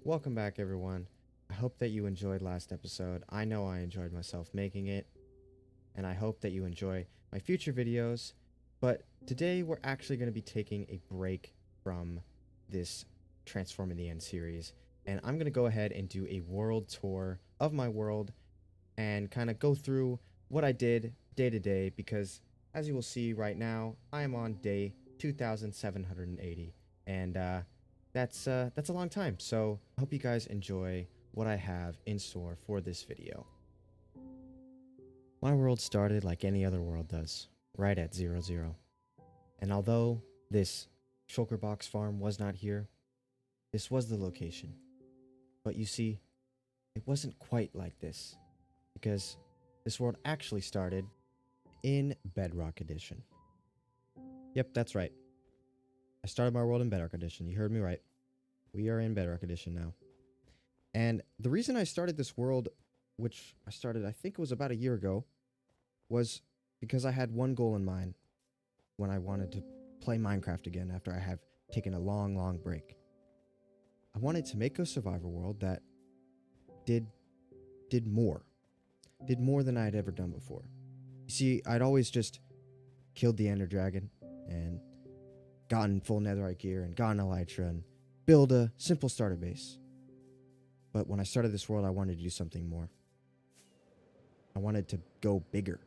Welcome back, everyone. I hope that you enjoyed last episode. I know I enjoyed myself making it, and I hope that you enjoy my future videos. But today we're actually going to be taking a break from this Transform in the End series, and I'm going to go ahead and do a world tour of my world and kind of go through what I did day to day, because as you will see right now, I am on day 2780, and that's a long time. So I hope you guys enjoy what I have in store for this video. My world started like any other world does, right at 0, 0. And although this shulker box farm was not here, this was the location. But you see, it wasn't quite like this, because this world actually started in Bedrock Edition. Yep, that's right. I started my world in Bedrock Edition. You heard me right. We are in Bedrock Edition now. And the reason I started this world, which I started, I think it was about a year ago, was because I had one goal in mind when I wanted to play Minecraft again after I have taken a long break. I wanted to make a survival world that did more than I had ever done before. You see, I'd always just killed the Ender Dragon and gotten full netherite gear and gotten elytra and build a simple starter base. But when I started this world, I wanted to do something more. I wanted to go bigger.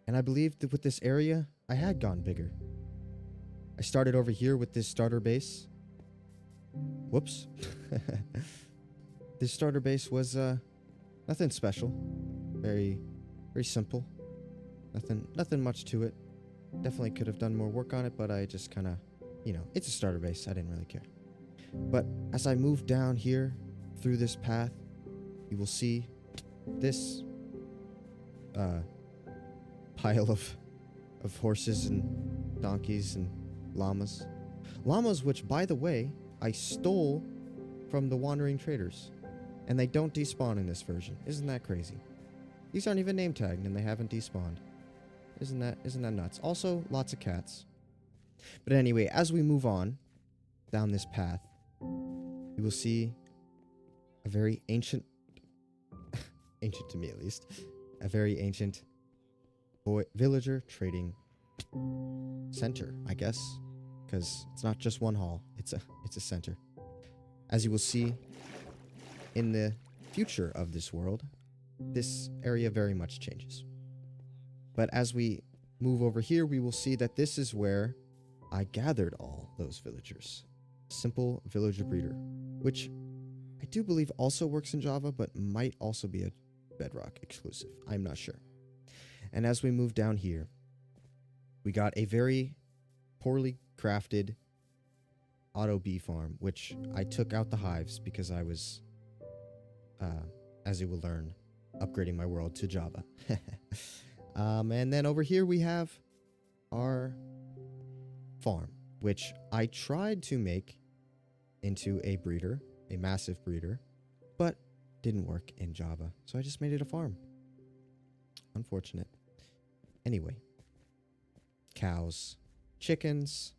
And I believed that with this area, I had gone bigger. I started over here with this starter base. Whoops. This starter base was nothing special. Very simple. Nothing much to it. Definitely could have done more work on it, but I just kind of, it's a starter base. I didn't really care. But as I move down here through this path, you will see this pile of horses and donkeys and llamas. Llamas, which, by the way, I stole from the wandering traders. And they don't despawn in this version. Isn't that crazy? These aren't even name tagged and they haven't despawned. Isn't that nuts? Also, lots of cats. But anyway, as we move on down this path, you will see a very ancient, ancient to me at least, a very ancient villager trading center, I guess, because it's not just one hall, it's a center. As you will see in the future of this world, this area very much changes. But as we move over here, we will see that this is where I gathered all those villagers. Simple villager breeder, which I do believe also works in Java, but might also be a Bedrock exclusive. I'm not sure. And as we move down here, we got a very poorly crafted auto bee farm, which I took out the hives because I was, as you will learn, upgrading my world to Java. And then over here we have our farm, which I tried to make into a breeder, a massive breeder, but didn't work in Java. So I just made it a farm. Unfortunate. Anyway, cows, chickens,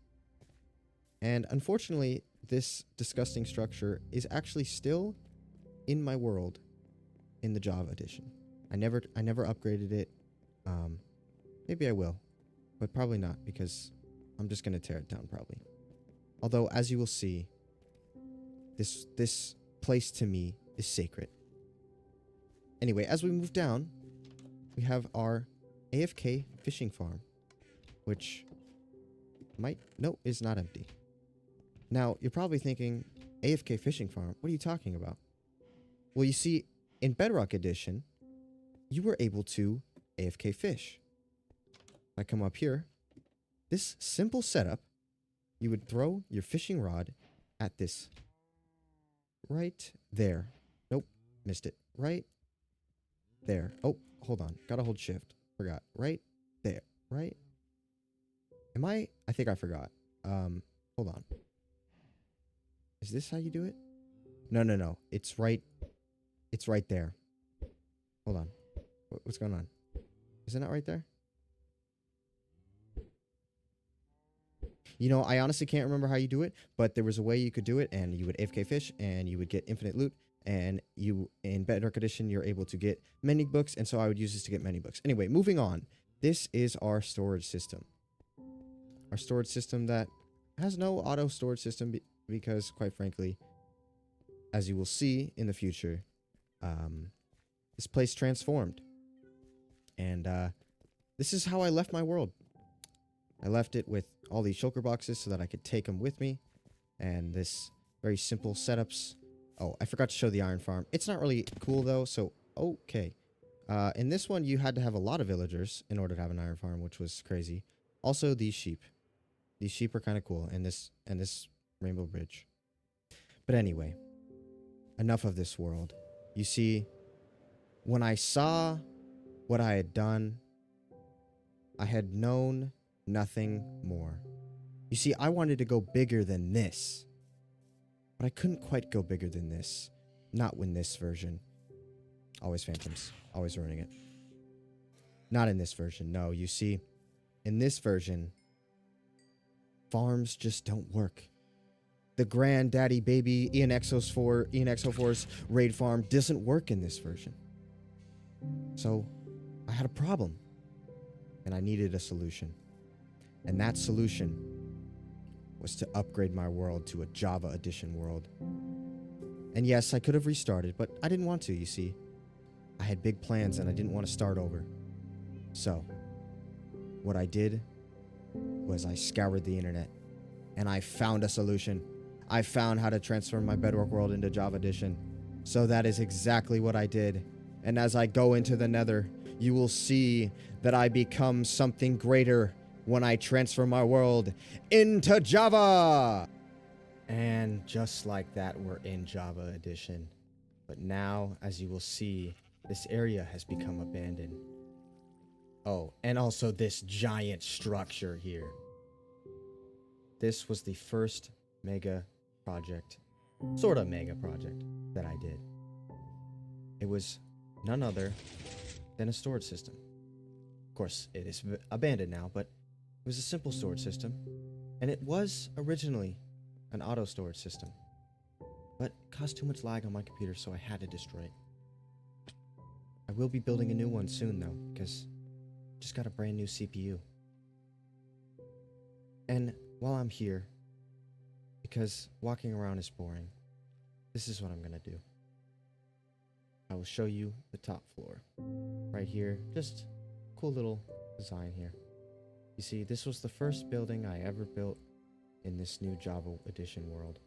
and unfortunately, this disgusting structure is actually still in my world in the Java edition. I never upgraded it. Maybe I will, but probably not, because I'm just going to tear it down probably. Although, as you will see, this place to me is sacred. Anyway, as we move down, we have our AFK fishing farm, which is not empty. Now, you're probably thinking, AFK fishing farm, what are you talking about? Well, you see, in Bedrock Edition, you were able to AFK fish. If I come up here, this simple setup, you would throw your fishing rod at this right there. Nope, missed it. Right there. Oh, hold on. Gotta hold shift. Forgot. Right there. Right? I think I forgot. Hold on. Is this how you do it? No. It's right there. Hold on. What's going on? Is it not right there? You know, I honestly can't remember how you do it, but there was a way you could do it, and you would AFK fish, and you would get infinite loot, and you, in Bedrock Edition, you're able to get many books, and so I would use this to get many books. Anyway, moving on. This is our storage system. Our storage system that has no auto storage system because, quite frankly, as you will see in the future, this place transformed. And this is how I left my world. I left it with all these shulker boxes so that I could take them with me. And this very simple setups. Oh, I forgot to show the iron farm. It's not really cool though, so okay. In this one, you had to have a lot of villagers in order to have an iron farm, which was crazy. Also, these sheep. These sheep are kind of cool, and this rainbow bridge. But anyway, enough of this world. You see, when I saw what I had done, I had known nothing more. You see, I wanted to go bigger than this, but I couldn't quite go bigger than this. Not in this version. Always phantoms. Always ruining it. Not in this version. No, you see, in this version, farms just don't work. The granddaddy baby ENXO4's raid farm doesn't work in this version. So I had a problem, and I needed a solution. And that solution was to upgrade my world to a Java Edition world. And yes, I could have restarted, but I didn't want to, you see. I had big plans and I didn't want to start over. So, what I did was I scoured the internet and I found a solution. I found how to transform my Bedrock world into Java Edition. So that is exactly what I did. And as I go into the Nether, you will see that I become something greater when I transfer my world into Java. And just like that, we're in Java Edition. But now, as you will see, this area has become abandoned. Oh, and also this giant structure here. This was the first mega project, sort of mega project, that I did. It was none other than a storage system. Of course, it is abandoned now, but it was a simple storage system, and it was originally an auto storage system. But it caused too much lag on my computer, so I had to destroy it. I will be building a new one soon, though, because I just got a brand new CPU. And while I'm here, because walking around is boring, this is what I'm gonna do. I will show you the top floor. Right here, just cool little design here. You see, this was the first building I ever built in this new Java Edition world.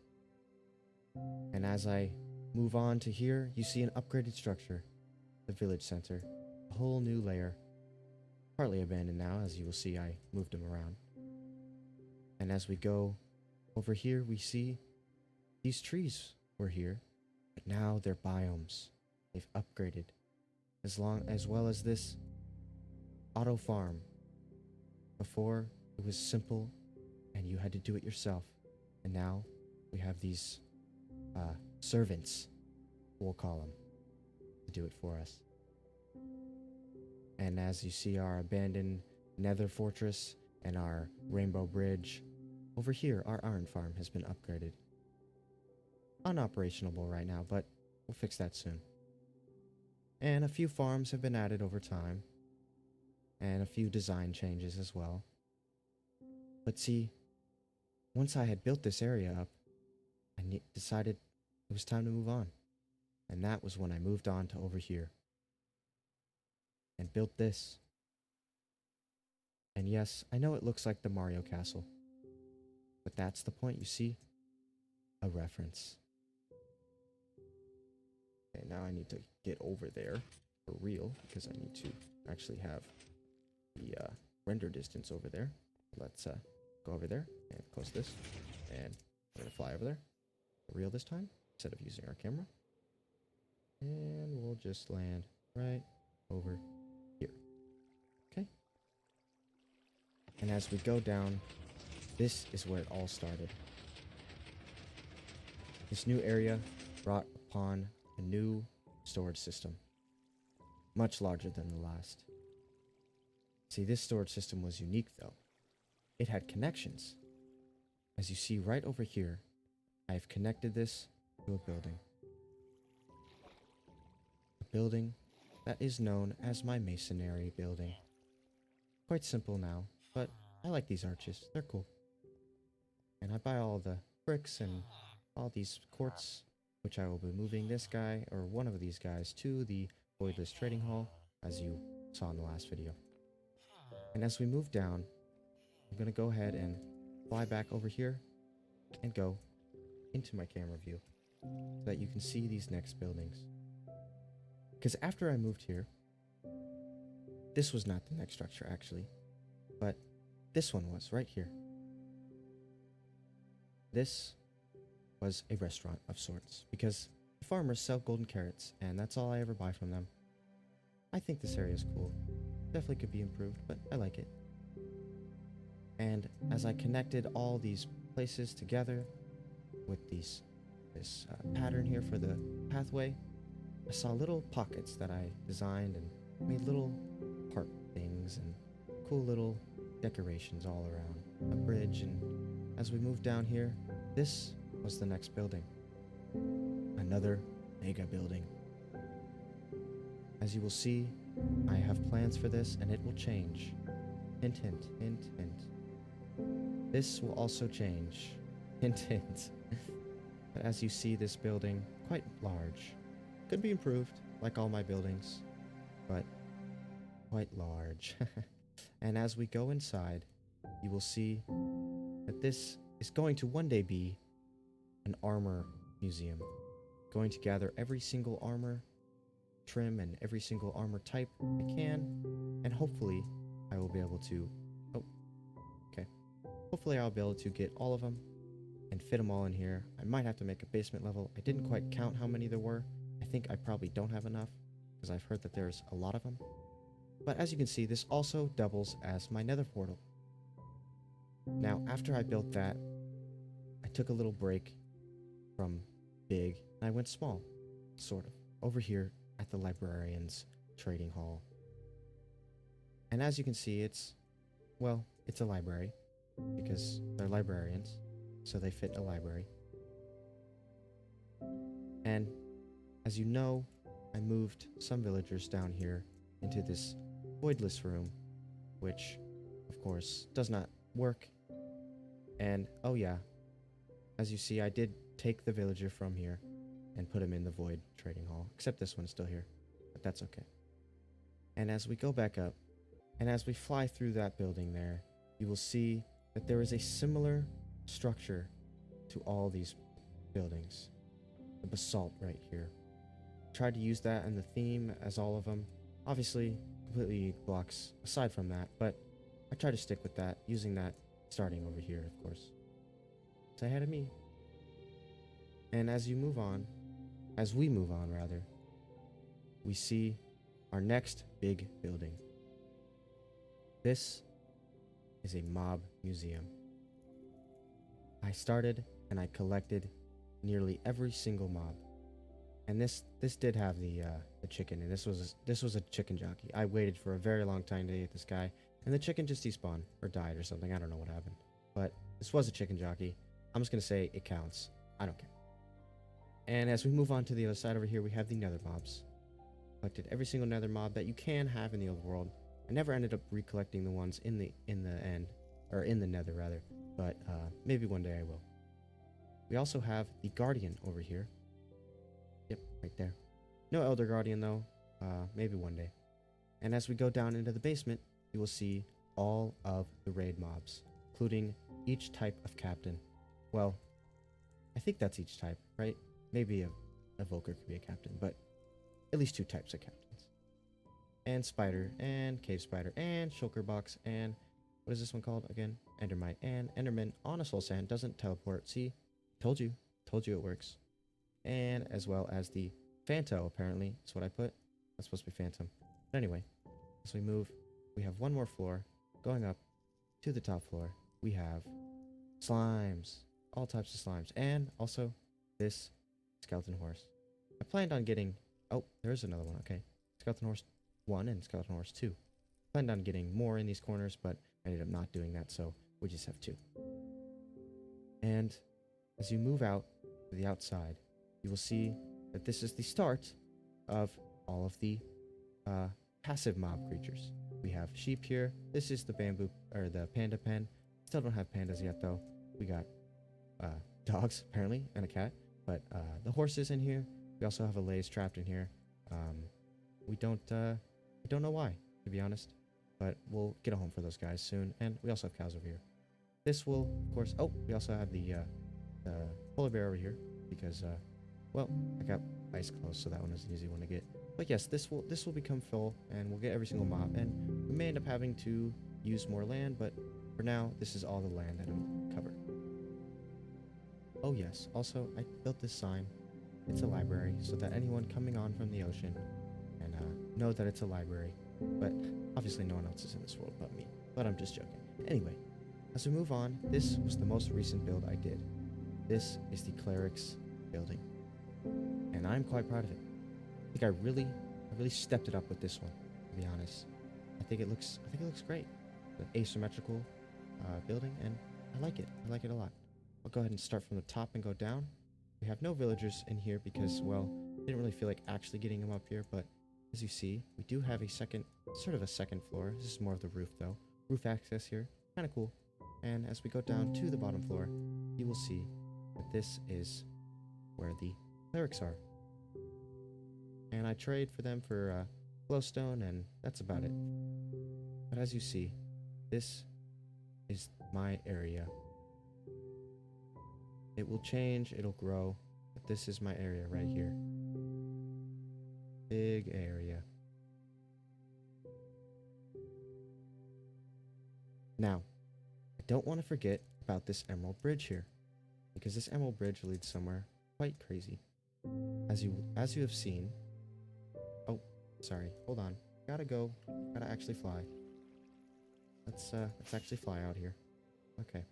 And as I move on to here, you see an upgraded structure, the village center, a whole new layer, partly abandoned now, as you will see I moved them around. And as we go over here, we see these trees were here, but now they're biomes. They've upgraded, as well as this auto farm. Before, it was simple, and you had to do it yourself. And now, we have these servants, we'll call them, to do it for us. And as you see our abandoned Nether fortress and our rainbow bridge, over here, our iron farm has been upgraded. Unoperational right now, but we'll fix that soon. And a few farms have been added over time, and a few design changes as well. But see, once I had built this area up, I decided it was time to move on. And that was when I moved on to over here and built this. And yes, I know it looks like the Mario Castle, but that's the point, you see? A reference. Okay, now I need to get over there for real, because I need to actually have the render distance over there. Let's go over there and close this, and we're gonna fly over there for real this time instead of using our camera, and we'll just land right over here. Okay, and as we go down, this is where it all started. This new area brought upon a new storage system, much larger than the last. See, this storage system was unique though. It had connections. as you see right over here, I've connected this to a building. A building that is known as my masonry building. Quite simple now, but I like these arches. They're cool. And I buy all the bricks and all these quartz, which I will be moving this guy, or one of these guys, to the Voidless Trading Hall, as you saw in the last video. And as we move down, I'm going to go ahead and fly back over here and go into my camera view so that you can see these next buildings. Because after I moved here, this was not the next structure actually, but this one was right here. This was a restaurant of sorts because the farmers sell golden carrots and that's all I ever buy from them. I think this area is cool. Definitely could be improved, but I like it. And as I connected all these places together with this pattern here for the pathway, I saw little pockets that I designed and made little park things and cool little decorations all around a bridge. And as we moved down here, this was the next building. Another mega building. As you will see, I have plans for this and it will change. Hint, hint, hint, hint. This will also change. Hint, hint. But as you see, this building, quite large. Could be improved, like all my buildings, but quite large. And as we go inside, you will see that this is going to one day be an armor museum. Going to gather every single armor trim and every single armor type I can, and hopefully I will be able to, hopefully I'll be able to get all of them and fit them all in here. I might have to make a basement level. I didn't quite count how many there were. I think I probably don't have enough because I've heard that there's a lot of them. But as you can see, this also doubles as my nether portal. Now, after I built that, I took a little break from big and I went small, sort of, over here at the librarian's trading hall. And as you can see, it's a library because they're librarians, so they fit in a library. And as you know, I moved some villagers down here into this voidless room, which of course does not work. And oh yeah, as you see, I did take the villager from here and put him in the void trading hall, except this one's still here, but that's okay. And as we go back up, and as we fly through that building there, you will see that there is a similar structure to all these buildings. The basalt right here. Tried to use that in the theme as all of them. Obviously, completely blocks aside from that, but I try to stick with that, using that starting over here, of course. It's ahead of me. And as we move on, we see our next big building. This is a mob museum. I started and I collected nearly every single mob. And this did have the chicken, and this was a chicken jockey. I waited for a very long time to get this guy, and the chicken just despawned or died or something. I don't know what happened, but this was a chicken jockey. I'm just gonna say it counts. I don't care. And as we move on to the other side over here, we have the nether mobs. Collected every single nether mob that you can have in the old world. I never ended up recollecting the ones in the end, or in the nether rather, but maybe one day I will. We also have the guardian over here. Yep, right there. No elder guardian though, maybe one day. And as we go down into the basement, you will see all of the raid mobs, including each type of captain. Well, I think that's each type, right? Maybe a Evoker could be a captain, but at least 2 types of captains. And spider, and cave spider, and shulker box, and what is this one called again? Endermite, and Enderman on a soul sand doesn't teleport. See? Told you it works. And as well as the Phanto, apparently, is what I put. That's supposed to be Phantom. But anyway, as we move, we have one more floor. Going up to the top floor, we have slimes. All types of slimes. And also this skeleton horse. I planned on getting... Oh, there's another one, okay. Skeleton horse 1 and skeleton horse 2. Planned on getting more in these corners, but I ended up not doing that, so we just have 2. And as you move out to the outside, you will see that this is the start of all of the passive mob creatures. We have sheep here. This is the bamboo, or the panda pen. Still don't have pandas yet though. We got dogs apparently and a cat, but the horses in here. We also have a lays trapped in here. We don't know why, to be honest, but we'll get a home for those guys soon. And we also have cows over here. This will, of course. Oh, we also have the polar bear over here because, well, I got ice clothes, so that one is an easy one to get. But yes, this will become full, and we'll get every single mob, and we may end up having to use more land, but for now, this is all the land that it'll cover. Oh yes, also I built this sign. It's a library, so that anyone coming on from the ocean can know that it's a library. But obviously, no one else is in this world but me. But I'm just joking. Anyway, as we move on, this was the most recent build I did. This is the Clerics building, and I'm quite proud of it. I think I really stepped it up with this one, to be honest. I think it looks great. An asymmetrical building, and I like it. I like it a lot. I'll go ahead and start from the top and go down. We have no villagers in here because, well, didn't really feel like actually getting them up here, but as you see, we do have a second floor. This is more of the roof though. Roof access here, kind of cool. And as we go down to the bottom floor, you will see that this is where the clerics are. And I trade for them for glowstone, and that's about it. But as you see, this is my area. It will change, it'll grow, but this is my area right here. Big area. Now, I don't want to forget about this emerald bridge here, because this emerald bridge leads somewhere quite crazy. As you have seen. Oh, sorry, hold on. Gotta actually fly. Let's actually fly out here. Okay.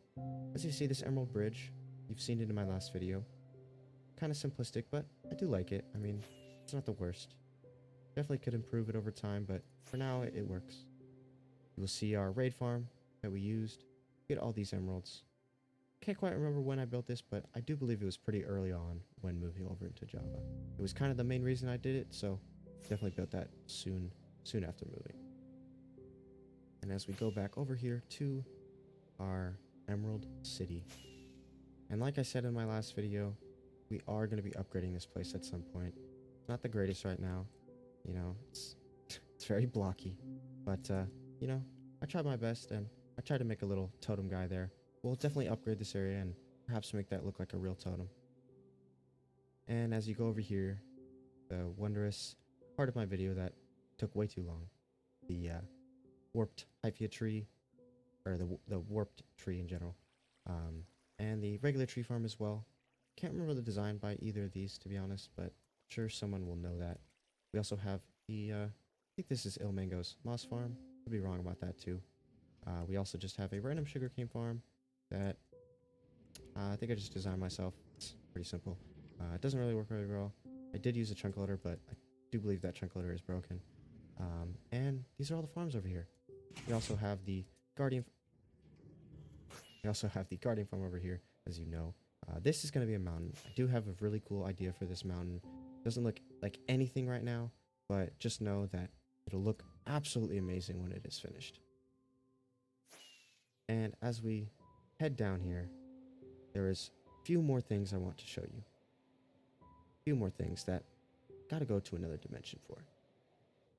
As you see, this emerald bridge, you've seen it in my last video. Kind of simplistic, but I do like it. I mean, it's not the worst. Definitely could improve it over time, but for now, it works. You will see our raid farm that we used. Get all these emeralds. Can't quite remember when I built this, but I do believe it was pretty early on when moving over into Java. It was kind of the main reason I did it, so definitely built that soon after moving. And as we go back over here to our Emerald City. And like I said in my last video, we are going to be upgrading this place at some point. It's not the greatest right now. You know, it's very blocky. But, you know, I tried my best, and I tried to make a little totem guy there. We'll definitely upgrade this area and perhaps make that look like a real totem. And as you go over here, the wondrous part of my video that took way too long, the warped hyphia tree, or the warped tree in general, and the regular tree farm as well. Can't remember the design by either of these, to be honest, but I'm sure someone will know that. We also have the, I think this is Ilmango's moss farm. Could be wrong about that too. We also just have a random sugarcane farm that I think I just designed myself. It's pretty simple. It doesn't really work very well. I did use a chunk loader, but I do believe that chunk loader is broken. And these are all the farms over here. We also have the guardian. We also have the guardian farm over here, as you know. This is going to be a mountain. I do have a really cool idea for this mountain. Doesn't look like anything right now, but just know that it'll look absolutely amazing when it is finished. And as we head down here, there is a few more things I want to show you. A few more things that gotta go to another dimension for.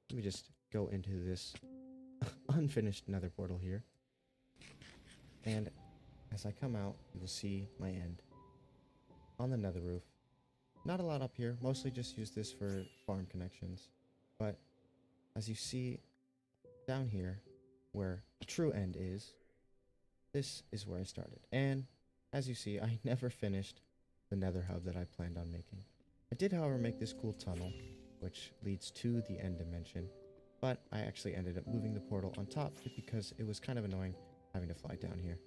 Let me just go into this unfinished nether portal here. And as I come out, you will see my end on the nether roof. Not a lot up here, mostly just use this for farm connections. But as you see down here, where the true end is, this is where I started. And as you see, I never finished the nether hub that I planned on making. I did, however, make this cool tunnel, which leads to the end dimension. But I actually ended up moving the portal on top because it was kind of annoying having to fly down here.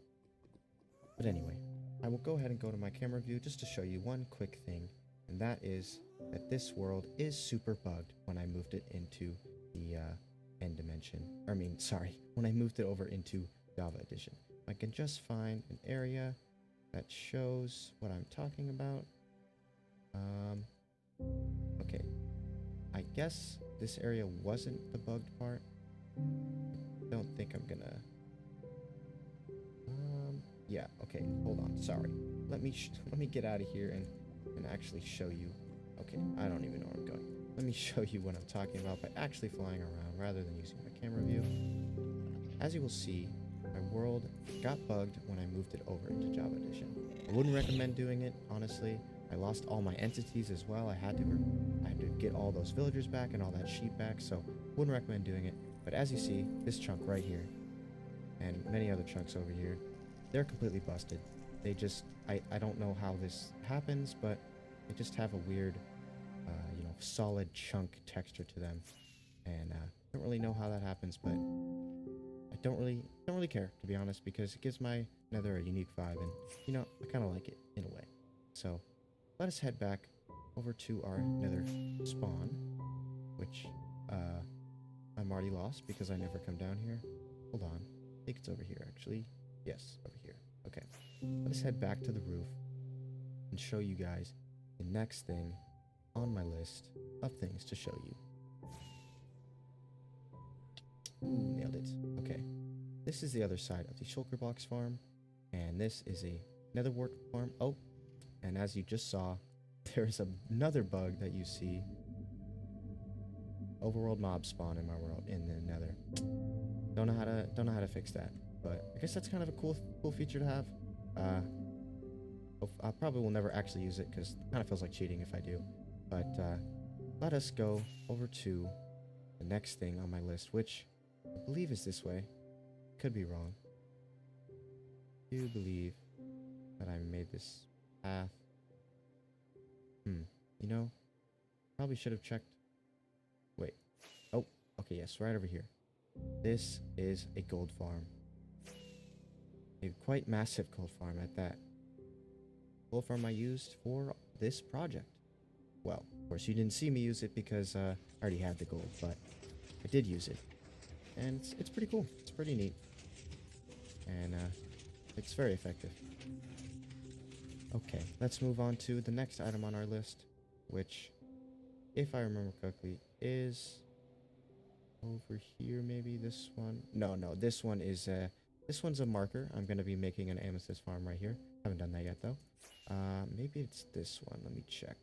But anyway, I will go ahead and go to my camera view just to show you one quick thing. And that is that this world is super bugged when I moved it into the end dimension. When I moved it over into Java Edition. I can just find an area that shows what I'm talking about. Okay. I guess this area wasn't the bugged part. Don't think I'm gonna... yeah, okay, hold on, sorry. Let me get out of here and actually show you. Okay, I don't even know where I'm going. Let me show you what I'm talking about by actually flying around rather than using my camera view. As you will see, my world got bugged when I moved it over into Java Edition. I wouldn't recommend doing it, honestly. I lost all my entities as well. I had to get all those villagers back and all that sheep back, so wouldn't recommend doing it. But as you see, this chunk right here, and many other chunks over here, they're completely busted. They just, I don't know how this happens, but they just have a weird, you know, solid chunk texture to them. And don't really know how that happens, but I don't really care, to be honest, because it gives my Nether a unique vibe, and you know, I kind of like it in a way. So let us head back over to our Nether spawn, which I'm already lost because I never come down here. Hold on, I think it's over here actually. Yes, over here. Okay, let us head back to the roof and show you guys the next thing on my list of things to show you. Ooh, nailed it. Okay, this is the other side of the shulker box farm, and this is a nether wart farm. Oh, and as you just saw, there's another bug that you see. Overworld mob spawn in my world in the nether. Don't know how to fix that, but I guess that's kind of a cool feature to have. I probably will never actually use it because it kind of feels like cheating if I do. But let us go over to the next thing on my list, which I believe is this way. Could be wrong. I do believe that I made this path. You know, probably should have checked. Wait. Oh, okay, yes, right over here. This is a gold farm. A quite massive gold farm at that. Gold farm I used for this project. Well, of course, you didn't see me use it because I already had the gold, but I did use it. And it's pretty cool. It's pretty neat. And it's very effective. Okay, let's move on to the next item on our list, which, if I remember correctly, is over here, maybe this one. No, this one is this one's a marker. I'm going to be making an amethyst farm right here. Haven't done that yet, though. Maybe it's this one. Let me check.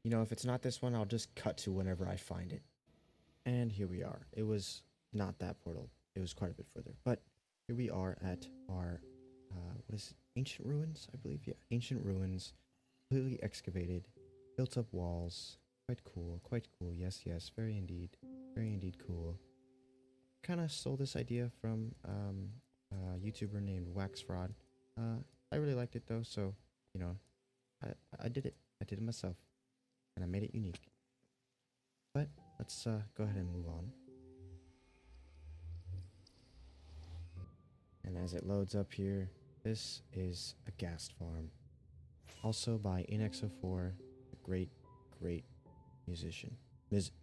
You know, if it's not this one, I'll just cut to whenever I find it. And here we are. It was not that portal. It was quite a bit further. But here we are at our, what is it? Ancient ruins, I believe? Yeah, ancient ruins. Completely excavated. Built up walls. Quite cool. Quite cool. Yes, yes. Very indeed. Very indeed cool. Kind of stole this idea from a YouTuber named Wax Fraud. I really liked it though, so, you know, I did it. I did it myself. And I made it unique. But let's go ahead and move on. And as it loads up here, this is a Ghast Farm. Also by Inexo4, a great musician.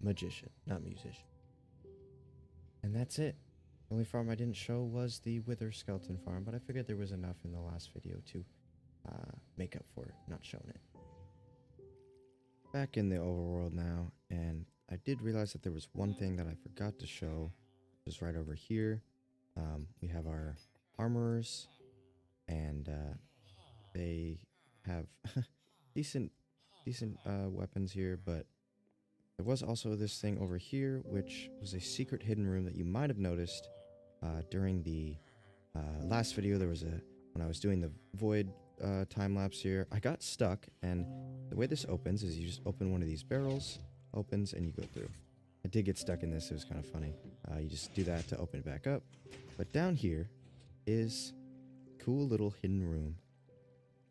Magician, not musician. And that's it. The only farm I didn't show was the Wither Skeleton Farm, but I figured there was enough in the last video to make up for not showing it. Back in the overworld now, and I did realize that there was one thing that I forgot to show, which is right over here. We have our armorers, and they have decent weapons here, but there was also this thing over here, which was a secret hidden room that you might have noticed during the last video. There was when I was doing the void time lapse here, I got stuck, and the way this opens is you just open one of these barrels, opens, and you go through. I did get stuck in this. It was kind of funny. You just do that to open it back up. But down here is a cool little hidden room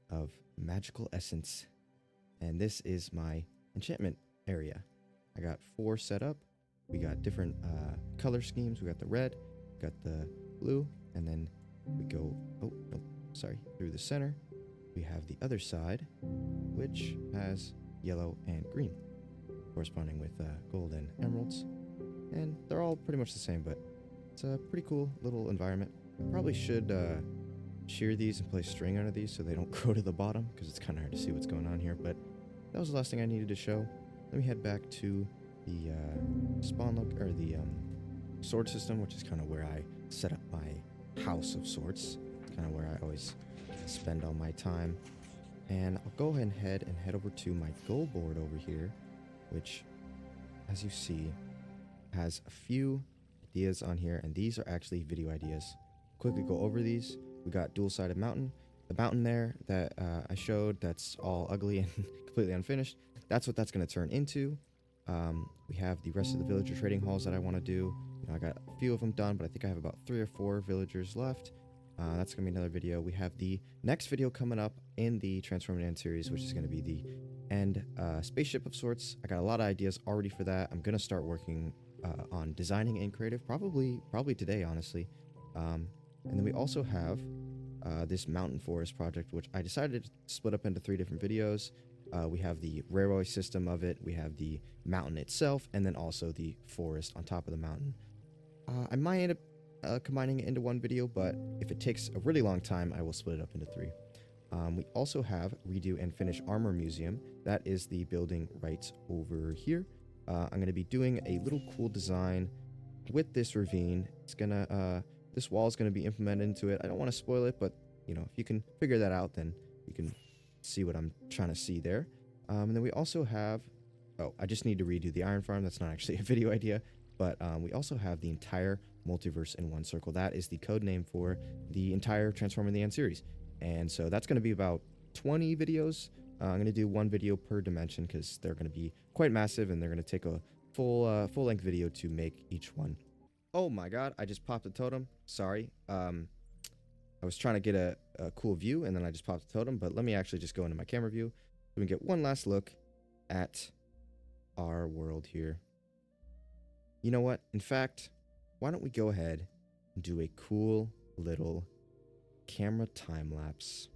of magical essence, and this is my enchantment area. I got 4 set up. We got different color schemes. We got the red, we got the blue, and then we go, through the center. We have the other side, which has yellow and green, corresponding with gold and emeralds. And they're all pretty much the same, but it's a pretty cool little environment. Probably should shear these and place string under these so they don't go to the bottom, because it's kind of hard to see what's going on here. But that was the last thing I needed to show. Let me head back to the spawn look, or the sword system, which is kind of where I set up my house of sorts. It's kind of where I always spend all my time. And I'll go ahead and head over to my goal board over here, which, as you see, has a few ideas on here, and these are actually video ideas. Quickly go over these. We got dual-sided mountain. The mountain there that I showed, that's all ugly and completely unfinished. That's what that's going to turn into. We have the rest of the villager trading halls that I want to do. You know, I got a few of them done, but I think I have about 3 or 4 villagers left. That's going to be another video. We have the next video coming up in the Transforming End series, which is going to be the End spaceship of sorts. I got a lot of ideas already for that. I'm going to start working on designing in creative, probably today, honestly. And then we also have this mountain forest project, which I decided to split up into 3 different videos. We have the railway system of it, we have the mountain itself, and then also the forest on top of the mountain. I might end up combining it into one video, but if it takes a really long time, I will split it up into 3. We also have Redo and Finish Armor Museum. That is the building right over here. I'm going to be doing a little cool design with this ravine. It's gonna this wall is going to be implemented into it. I don't want to spoil it, but you know, if you can figure that out, then you can see what I'm trying to see there. And then we also have, oh, I just need to redo the iron farm. That's not actually a video idea, but we also have the entire multiverse in one circle. That is the code name for the entire Transforming the End series. And so that's going to be about 20 videos. I'm going to do 1 video per dimension because they're going to be quite massive, and they're going to take a full-length video to make each one. Oh my god, I just popped a totem. Sorry. I was trying to get a cool view, and then I just popped a totem, but let me actually just go into my camera view so we can get one last look at our world here. You know what? In fact, why don't we go ahead and do a cool little camera time lapse.